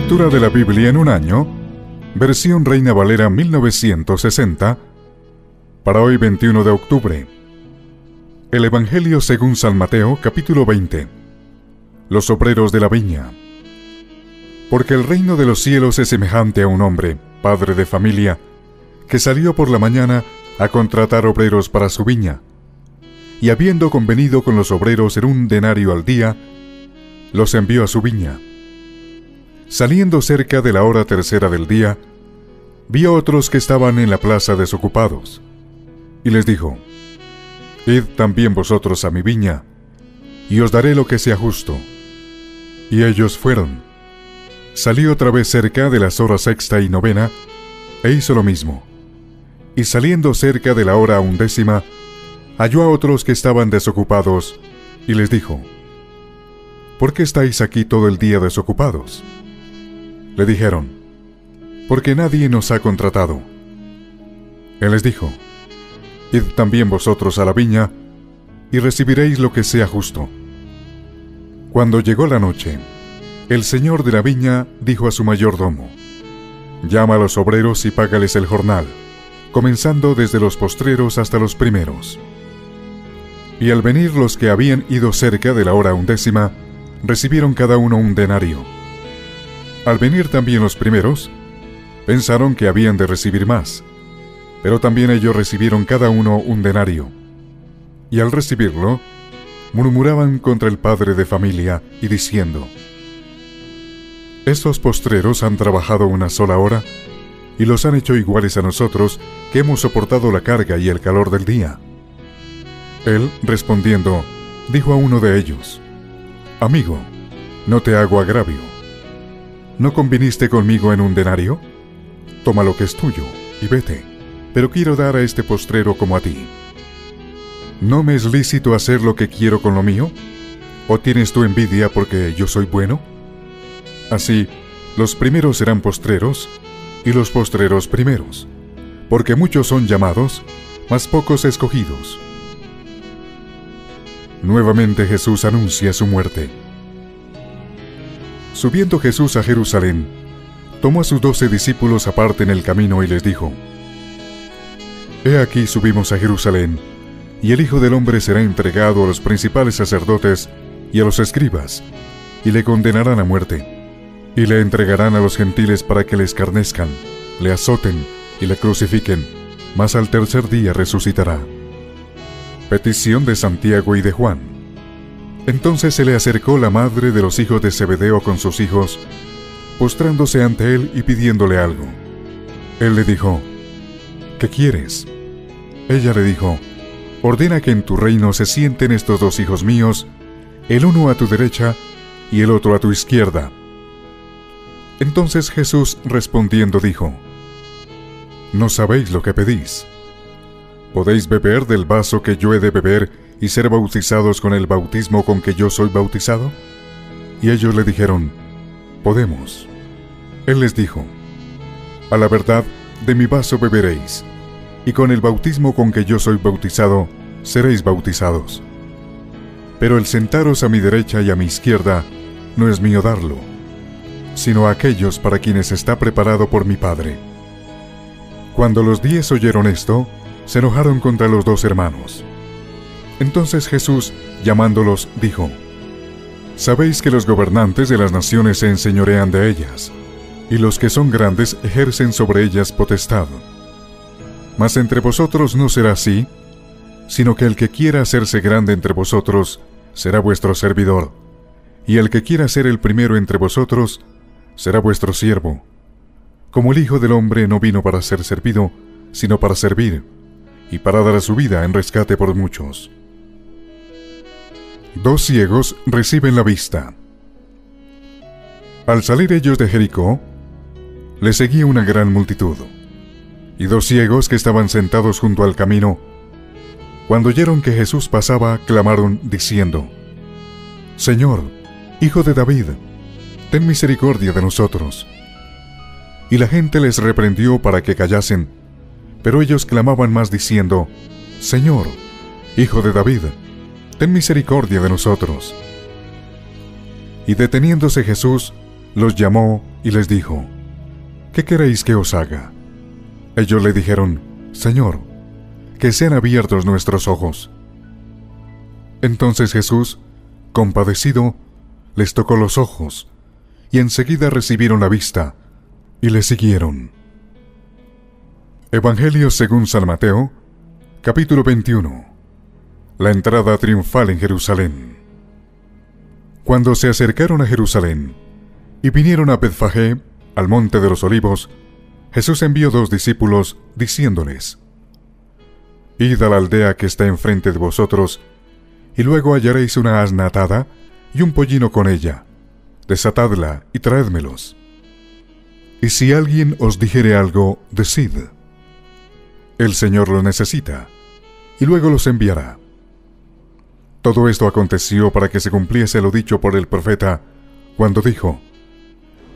Lectura de la Biblia en un año, versión Reina Valera 1960, para hoy 21 de octubre. El Evangelio según San Mateo, capítulo 20. Los obreros de la viña. Porque el reino de los cielos es semejante a un hombre, padre de familia, que salió por la mañana a contratar obreros para su viña, y habiendo convenido con los obreros en 1 denario al día, los envió a su viña. Saliendo cerca de la hora tercera del día, vio a otros que estaban en la plaza desocupados, y les dijo: Id también vosotros a mi viña, y os daré lo que sea justo. Y ellos fueron. Salió otra vez cerca de las horas sexta y novena, e hizo lo mismo. Y saliendo cerca de la hora 11, halló a otros que estaban desocupados, y les dijo: ¿Por qué estáis aquí todo el día desocupados? Le dijeron: porque nadie nos ha contratado. Él les dijo: Id también vosotros a la viña, y recibiréis lo que sea justo. Cuando llegó la noche, el señor de la viña dijo a su mayordomo: Llama a los obreros y págales el jornal, comenzando desde los postreros hasta los primeros. Y al venir los que habían ido cerca de la hora 11, recibieron cada uno 1 denario. Al venir también los primeros, pensaron que habían de recibir más, pero también ellos recibieron cada uno 1 denario. Y al recibirlo, murmuraban contra el padre de familia y diciendo: Estos postreros han trabajado 1 sola hora, y los han hecho iguales a nosotros, que hemos soportado la carga y el calor del día. Él, respondiendo, dijo a uno de ellos: Amigo, no te hago agravio. ¿No conviniste conmigo en 1 denario? Toma lo que es tuyo y vete, pero quiero dar a este postrero como a ti. ¿No me es lícito hacer lo que quiero con lo mío? ¿O tienes tú envidia porque yo soy bueno? Así, los primeros serán postreros, y los postreros primeros, porque muchos son llamados, mas pocos escogidos. Nuevamente Jesús anuncia su muerte. Subiendo Jesús a Jerusalén, tomó a sus 12 discípulos aparte en el camino y les dijo: He aquí subimos a Jerusalén, y el Hijo del Hombre será entregado a los principales sacerdotes y a los escribas, y le condenarán a muerte, y le entregarán a los gentiles para que le escarnezcan, le azoten y le crucifiquen, mas al tercer día resucitará. Petición de Santiago y de Juan. Entonces se le acercó la madre de los hijos de Zebedeo con sus hijos, postrándose ante él y pidiéndole algo. Él le dijo: ¿Qué quieres? Ella le dijo: Ordena que en tu reino se sienten estos 2 hijos míos, el uno a tu derecha y el otro a tu izquierda. Entonces Jesús respondiendo dijo: No sabéis lo que pedís. ¿Podéis beber del vaso que yo he de beber y ser bautizados con el bautismo con que yo soy bautizado? Y ellos le dijeron: Podemos. Él les dijo: A la verdad, de mi vaso beberéis, y con el bautismo con que yo soy bautizado, seréis bautizados. Pero el sentaros a mi derecha y a mi izquierda, no es mío darlo, sino a aquellos para quienes está preparado por mi Padre. Cuando los 10 oyeron esto, se enojaron contra los 2 hermanos. Entonces Jesús, llamándolos, dijo: Sabéis que los gobernantes de las naciones se enseñorean de ellas, y los que son grandes ejercen sobre ellas potestad. Mas entre vosotros no será así, sino que el que quiera hacerse grande entre vosotros será vuestro servidor, y el que quiera ser el primero entre vosotros será vuestro siervo. Como el Hijo del Hombre no vino para ser servido, sino para servir, y para dar su vida en rescate por muchos. 2 ciegos reciben la vista. Al salir ellos de Jericó, le seguía una gran multitud, y 2 ciegos que estaban sentados junto al camino, cuando oyeron que Jesús pasaba, clamaron diciendo: Señor, Hijo de David, ten misericordia de nosotros. Y la gente les reprendió para que callasen, pero ellos clamaban más diciendo: Señor, Hijo de David, ten misericordia de nosotros. Y deteniéndose Jesús, los llamó y les dijo: ¿Qué queréis que os haga? Ellos le dijeron: Señor, que sean abiertos nuestros ojos. Entonces Jesús, compadecido, les tocó los ojos, y enseguida recibieron la vista, y le siguieron. Evangelio según San Mateo, capítulo 21. La entrada triunfal en Jerusalén. Cuando se acercaron a Jerusalén, y vinieron a Betfagé, al monte de los Olivos, Jesús envió 2 discípulos, diciéndoles: Id a la aldea que está enfrente de vosotros, y luego hallaréis una asna atada y un pollino con ella. Desatadla y traédmelos. Y si alguien os dijere algo, decid: El Señor lo necesita, y luego los enviará. Todo esto aconteció para que se cumpliese lo dicho por el profeta, cuando dijo: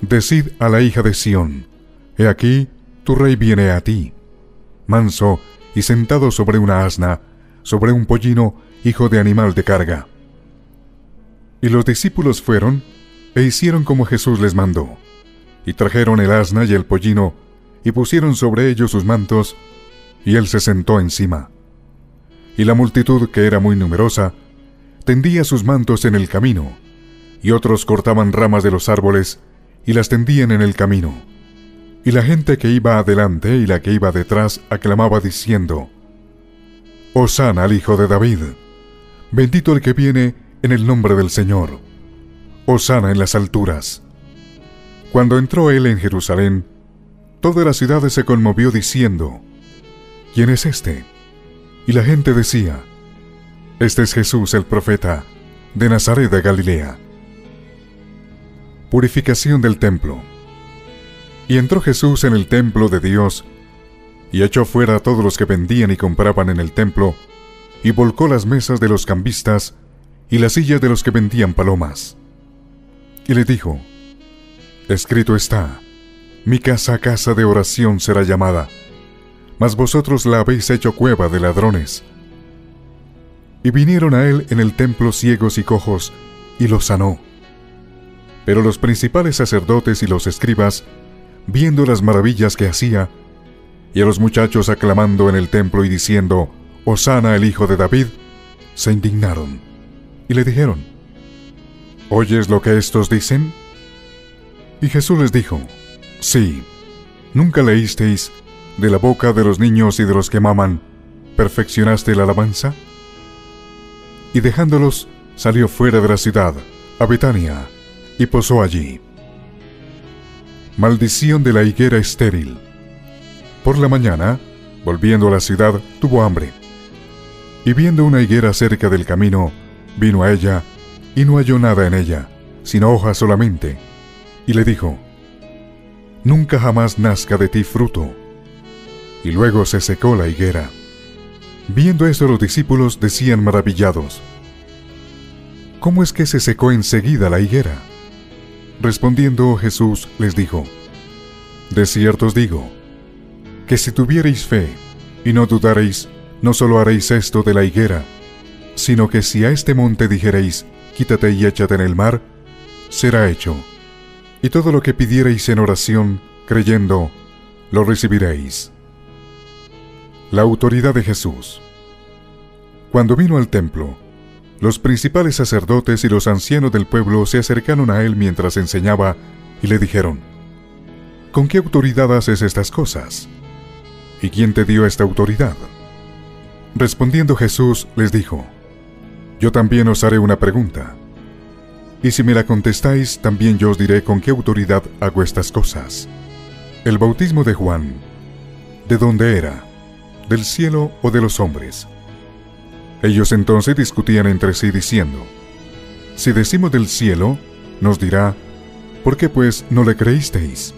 Decid a la hija de Sión: He aquí, tu rey viene a ti, manso y sentado sobre una asna, sobre un pollino, hijo de animal de carga. Y los discípulos fueron e hicieron como Jesús les mandó, y trajeron el asna y el pollino, y pusieron sobre ellos sus mantos, y él se sentó encima. Y la multitud, que era muy numerosa, tendía sus mantos en el camino, y otros cortaban ramas de los árboles y las tendían en el camino. Y la gente que iba adelante y la que iba detrás aclamaba diciendo: Hosana al Hijo de David, bendito el que viene en el nombre del Señor, Hosana en las alturas. Cuando entró él en Jerusalén, toda la ciudad se conmovió diciendo: ¿Quién es este? Y la gente decía: Este es Jesús el profeta, de Nazaret de Galilea. Purificación del templo. Y entró Jesús en el templo de Dios, y echó fuera a todos los que vendían y compraban en el templo, y volcó las mesas de los cambistas y las sillas de los que vendían palomas. Y le dijo: Escrito está: Mi casa, casa de oración será llamada, mas vosotros la habéis hecho cueva de ladrones. Y vinieron a él en el templo ciegos y cojos, y los sanó. Pero los principales sacerdotes y los escribas, viendo las maravillas que hacía, y a los muchachos aclamando en el templo y diciendo: Hosana el Hijo de David, se indignaron, y le dijeron: ¿Oyes lo que estos dicen? Y Jesús les dijo: Sí, ¿nunca leísteis: de la boca de los niños y de los que maman, perfeccionaste la alabanza? Y dejándolos, salió fuera de la ciudad, a Betania, y posó allí. Maldición de la higuera estéril. Por la mañana, volviendo a la ciudad, tuvo hambre. Y viendo una higuera cerca del camino, vino a ella, y no halló nada en ella, sino hojas solamente. Y le dijo: Nunca jamás nazca de ti fruto. Y luego se secó la higuera. Viendo esto, los discípulos decían maravillados: ¿Cómo es que se secó enseguida la higuera? Respondiendo Jesús les dijo: De cierto os digo, que si tuviereis fe, y no dudareis, no solo haréis esto de la higuera, sino que si a este monte dijereis: Quítate y échate en el mar, será hecho. Y todo lo que pidiereis en oración, creyendo, lo recibiréis. La autoridad de Jesús. Cuando vino al templo, los principales sacerdotes y los ancianos del pueblo se acercaron a él mientras enseñaba y le dijeron: ¿Con qué autoridad haces estas cosas? ¿Y quién te dio esta autoridad? Respondiendo Jesús les dijo: Yo también os haré una pregunta, y si me la contestáis, también yo os diré con qué autoridad hago estas cosas. El bautismo de Juan, ¿de dónde era? ¿Del cielo o de los hombres? Ellos entonces discutían entre sí diciendo: Si decimos del cielo, nos dirá: ¿por qué pues no le creísteis?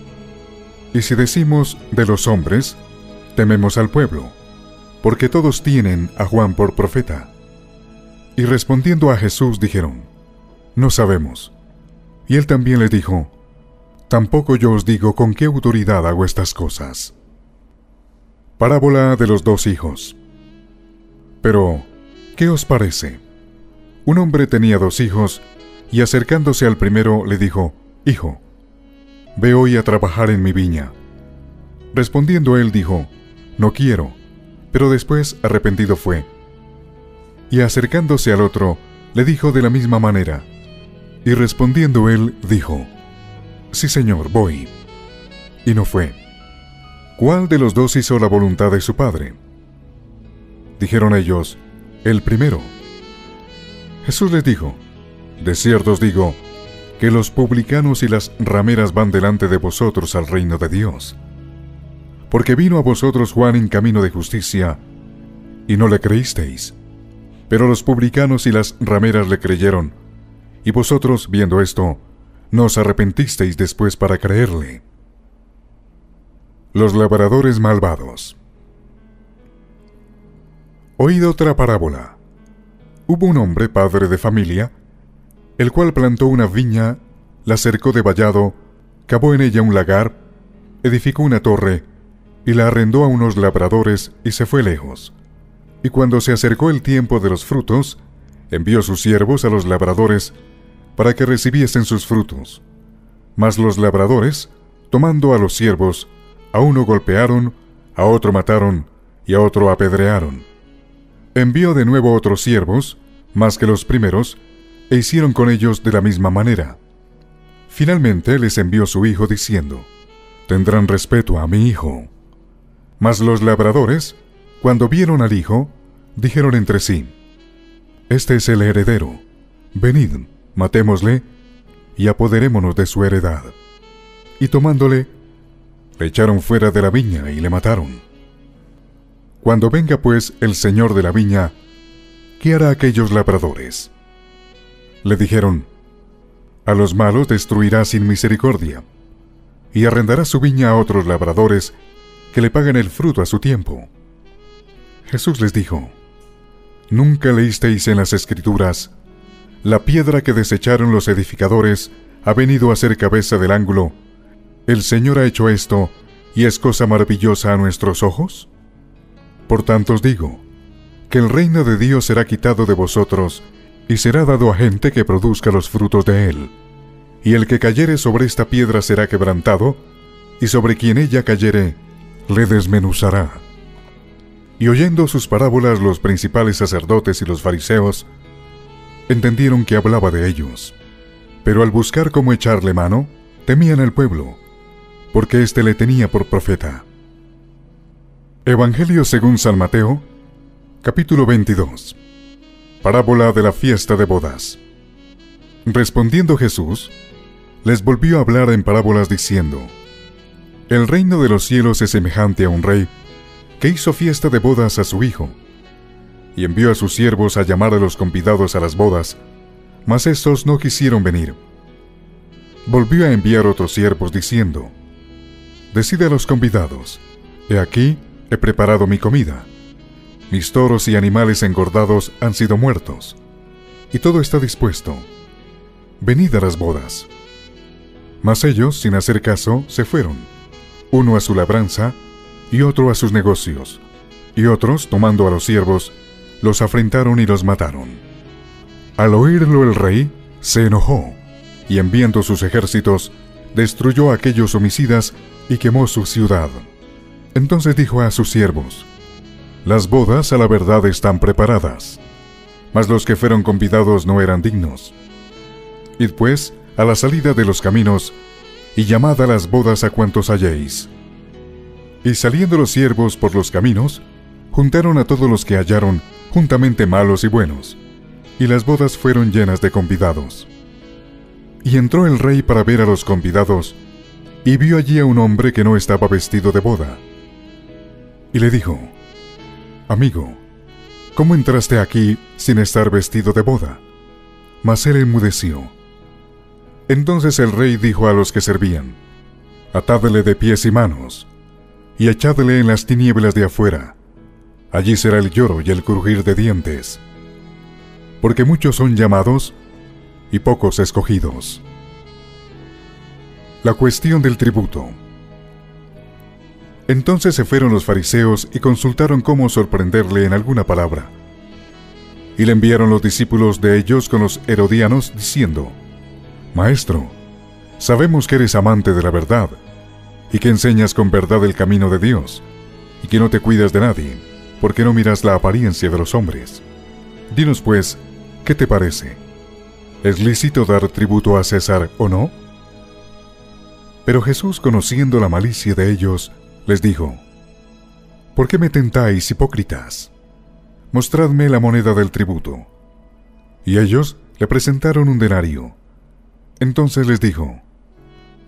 Y si decimos de los hombres, tememos al pueblo, porque todos tienen a Juan por profeta. Y respondiendo a Jesús dijeron: No sabemos. Y él también les dijo: Tampoco yo os digo con qué autoridad hago estas cosas. Parábola de los 2 hijos. Pero, ¿qué os parece? Un hombre tenía 2 hijos, y acercándose al primero le dijo: Hijo, ve hoy a trabajar en mi viña. Respondiendo él dijo, no quiero, pero después arrepentido fue. Y acercándose al otro, le dijo de la misma manera. Y respondiendo él, dijo, sí, Señor, voy. Y no fue. ¿Cuál de los dos hizo la voluntad de su padre? Dijeron ellos, el primero. Jesús les dijo, de cierto os digo, que los publicanos y las rameras van delante de vosotros al reino de Dios. Porque vino a vosotros Juan en camino de justicia, y no le creísteis. Pero los publicanos y las rameras le creyeron, y vosotros, viendo esto, no os arrepentisteis después para creerle. Los labradores malvados. Oíd otra parábola. Hubo un hombre, padre de familia, el cual plantó una viña, la cercó de vallado, cavó en ella un lagar, edificó una torre, y la arrendó a unos labradores y se fue lejos. Y cuando se acercó el tiempo de los frutos, envió sus siervos a los labradores para que recibiesen sus frutos. Mas los labradores, tomando a los siervos, a uno golpearon, a otro mataron y a otro apedrearon. Envió de nuevo otros siervos, más que los primeros, e hicieron con ellos de la misma manera. Finalmente les envió su hijo diciendo, tendrán respeto a mi hijo. Mas los labradores, cuando vieron al hijo, dijeron entre sí, este es el heredero, venid, matémosle, y apoderémonos de su heredad. Y tomándole, le echaron fuera de la viña y le mataron. Cuando venga pues el señor de la viña, ¿qué hará aquellos labradores? Le dijeron, a los malos destruirá sin misericordia, y arrendará su viña a otros labradores que le paguen el fruto a su tiempo. Jesús les dijo, ¿nunca leísteis en las Escrituras, la piedra que desecharon los edificadores ha venido a ser cabeza del ángulo? El Señor ha hecho esto, y es cosa maravillosa a nuestros ojos. Por tanto os digo, que el reino de Dios será quitado de vosotros, y será dado a gente que produzca los frutos de él. Y el que cayere sobre esta piedra será quebrantado, y sobre quien ella cayere, le desmenuzará. Y oyendo sus parábolas los principales sacerdotes y los fariseos, entendieron que hablaba de ellos. Pero al buscar cómo echarle mano, temían al pueblo, porque éste le tenía por profeta. Evangelio según San Mateo, capítulo 22. Parábola de la fiesta de bodas. Respondiendo Jesús, les volvió a hablar en parábolas diciendo, el reino de los cielos es semejante a un rey que hizo fiesta de bodas a su hijo, y envió a sus siervos a llamar a los convidados a las bodas, mas éstos no quisieron venir. Volvió a enviar otros siervos diciendo, decid a los convidados, he aquí, he preparado mi comida, mis toros y animales engordados han sido muertos, y todo está dispuesto, venid a las bodas. Mas ellos, sin hacer caso, se fueron, uno a su labranza, y otro a sus negocios, y otros, tomando a los siervos, los afrentaron y los mataron. Al oírlo el rey, se enojó, y enviando sus ejércitos, destruyó a aquellos homicidas y quemó su ciudad. Entonces dijo a sus siervos, las bodas a la verdad están preparadas, mas los que fueron convidados no eran dignos. Id pues a la salida de los caminos, y llamad a las bodas a cuantos halléis. Y saliendo los siervos por los caminos, juntaron a todos los que hallaron, juntamente malos y buenos, y las bodas fueron llenas de convidados. Y entró el rey para ver a los convidados, y vio allí a un hombre que no estaba vestido de boda. Y le dijo, amigo, ¿cómo entraste aquí sin estar vestido de boda? Mas él enmudeció. Entonces el rey dijo a los que servían, atádle de pies y manos, y echadle en las tinieblas de afuera. Allí será el lloro y el crujir de dientes. Porque muchos son llamados, y pocos escogidos. La cuestión del tributo. Entonces se fueron los fariseos y consultaron cómo sorprenderle en alguna palabra. Y le enviaron los discípulos de ellos con los herodianos, diciendo, Maestro, Sabemos que eres amante de la verdad, y que enseñas con verdad el camino de Dios, y que no te cuidas de nadie, porque no miras la apariencia de los hombres. Dinos pues, ¿qué te parece? ¿Es lícito dar tributo a César o no? Pero Jesús, conociendo la malicia de ellos, les dijo: ¿Por qué me tentáis, hipócritas? Mostradme la moneda del tributo. Y ellos le presentaron un denario. Entonces les dijo: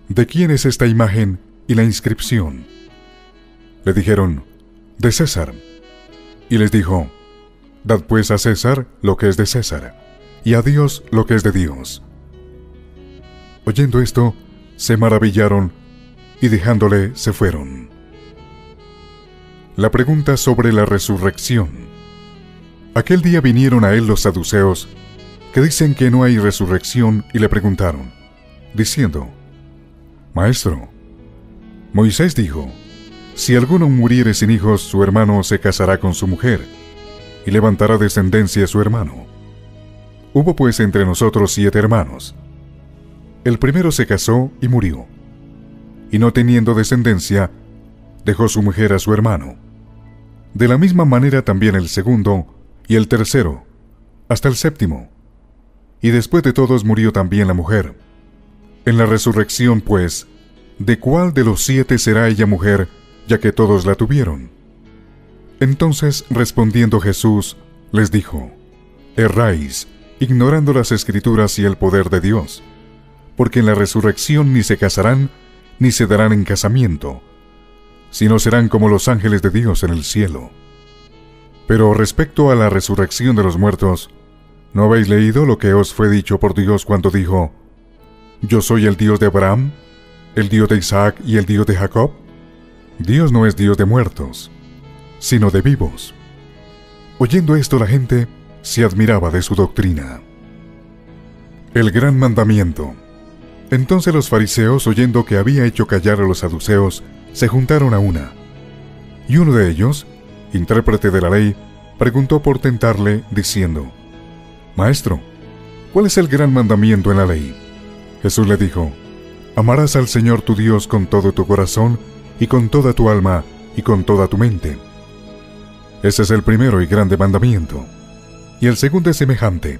¿De quién es esta imagen y la inscripción? Le dijeron: de César. Y les dijo: Dad pues a César lo que es de César, y a Dios lo que es de Dios. Oyendo esto, se maravillaron, y dejándole se fueron. La pregunta sobre la resurrección. Aquel día vinieron a él los saduceos, que dicen que no hay resurrección, y le preguntaron, diciendo: Maestro, Moisés dijo: si alguno muriere sin hijos, su hermano se casará con su mujer, y levantará descendencia a su hermano. Hubo pues entre nosotros 7 hermanos. El primero se casó y murió, y no teniendo descendencia, dejó su mujer a su hermano. De la misma manera también el segundo, y el tercero, hasta el séptimo. Y después de todos murió también la mujer. En la resurrección, pues, ¿de cuál de los 7 será ella mujer, ya que todos la tuvieron? Entonces, respondiendo Jesús, les dijo: erráis, ignorando las Escrituras y el poder de Dios, porque en la resurrección ni se casarán, ni se darán en casamiento, sino serán como los ángeles de Dios en el cielo. Pero respecto a la resurrección de los muertos, ¿no habéis leído lo que os fue dicho por Dios cuando dijo: Yo soy el Dios de Abraham, el Dios de Isaac y el Dios de Jacob? Dios no es Dios de muertos, sino de vivos. Oyendo esto, la gente se admiraba de su doctrina. El gran mandamiento. Entonces los fariseos, oyendo que había hecho callar a los saduceos, se juntaron a una. Y uno de ellos, intérprete de la ley, preguntó por tentarle, diciendo: Maestro, ¿cuál es el gran mandamiento en la ley? Jesús le dijo: amarás al Señor tu Dios con todo tu corazón, y con toda tu alma, y con toda tu mente. Ese es el primero y grande mandamiento. Y el segundo es semejante: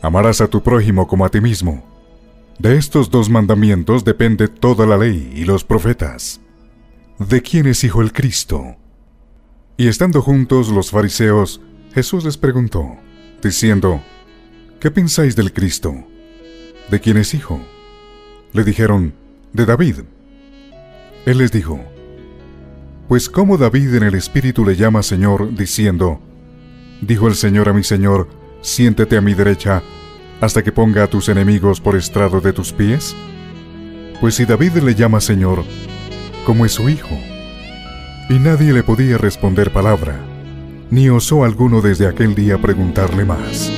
amarás a tu prójimo como a ti mismo. De estos 2 mandamientos depende toda la ley y los profetas. ¿De quién es hijo el Cristo? Y estando juntos los fariseos, Jesús les preguntó, diciendo: ¿qué pensáis del Cristo? ¿De quién es hijo? Le dijeron: de David. Él les dijo: pues cómo David en el Espíritu le llama Señor, diciendo: dijo el Señor a mi Señor, siéntete a mi derecha, hasta que ponga a tus enemigos por estrado de tus pies. Pues si David le llama Señor, ¿cómo es su hijo? Y nadie le podía responder palabra, ni osó alguno desde aquel día preguntarle más.